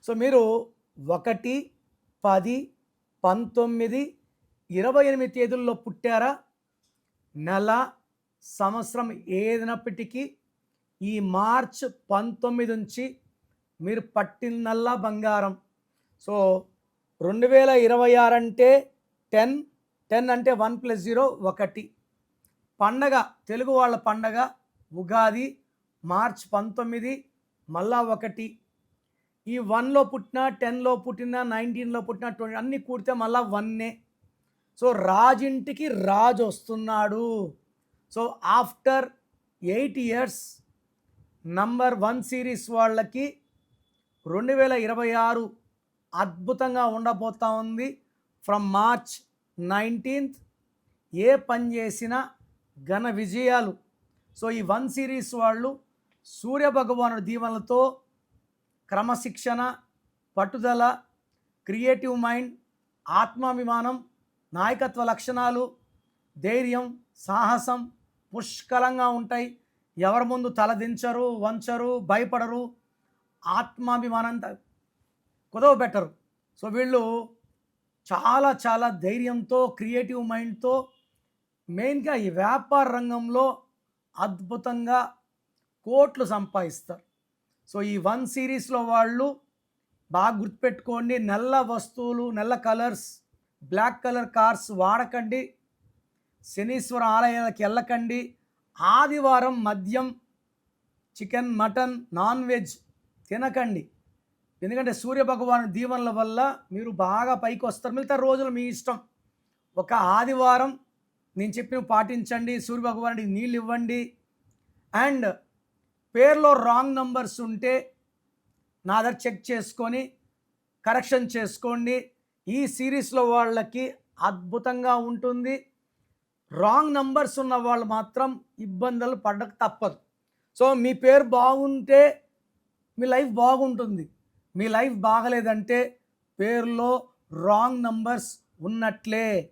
So మీరు 1, 10, 19, 28 తేదీల్లో పుట్టారా? నెల, సంవత్సరం ఏదైనప్పటికీ ఈ మార్చ్ 19 నుంచి మీరు పట్టిందల్లా బంగారం. సో 2026 అంటే 10, 10 అంటే 1 + 0 1. పండగ, తెలుగు వాళ్ళ పండగ ఉగాది మార్చ్ 19 మళ్ళా 1. ఈ 1లో పుట్టిన, 10లో పుట్టిన, 19లో పుట్టిన, 20 అన్నీ కూడితే మళ్ళా 1. సో రాజింటికి రాజు వస్తున్నాడు. So after 8 years number 1 series వాళ్ళకి 2026 అద్భుతంగా ఉండబోతా ఉంది. ఫ్రమ్ మార్చ్ 19th ఏ పని చేసినా ఘన విజయాలు. సో ఈ 1 సిరీస్ వాళ్ళు సూర్యభగవానుడి దీవెనలతో క్రమశిక్షణ, పట్టుదల, క్రియేటివ్ మైండ్, ఆత్మాభిమానం, నాయకత్వ లక్షణాలు, ధైర్యం, సాహసం పుష్కలంగా ఉంటాయి. ఎవరి ముందు తలదించరు, వంచరు, భయపడరు, ఆత్మాభిమానంతో కుదవబెట్టరు. సో వీళ్ళు చాలా చాలా ధైర్యంతో, క్రియేటివ్ మైండ్తో, మెయిన్గా ఈ వ్యాపార రంగంలో అద్భుతంగా కోట్లు సంపాదిస్తారు. సో ఈ 1 సిరీస్లో వాళ్ళు బాగా గుర్తుపెట్టుకోండి, నల్ల వస్తువులు, నల్ల కలర్స్, బ్లాక్ కలర్ కార్స్ వాడకండి, శనీశ్వర ఆలయాలకు వెళ్ళకండి, ఆదివారం మద్యం, చికెన్, మటన్, నాన్ వెజ్ తినకండి. ఎందుకంటే సూర్యభగవాను దీవెనల వల్ల మీరు బాగా పైకి వస్తారు. మిగతా రోజులు మీ ఇష్టం. ఒక ఆదివారం నేను చెప్పినవి పాటించండి, సూర్యభగవానుడికి నీళ్ళు ఇవ్వండి. అండ్ పేర్లో రాంగ్ నంబర్స్ ఉంటే నా దగ్గర చెక్ చేసుకొని కరెక్షన్ చేసుకోండి. ఈ సిరీస్లో వాళ్ళకి అద్భుతంగా ఉంటుంది. రాంగ్ నంబర్స్ ఉన్న వాళ్ళు మాత్రం ఇబ్బందులు పడక తప్పదు. సో మీ పేరు బాగుంటే మీ లైఫ్ బాగుంటుంది. మీ లైఫ్ బాగలేదంటే పేరులో రాంగ్ నంబర్స్ ఉన్నట్లే.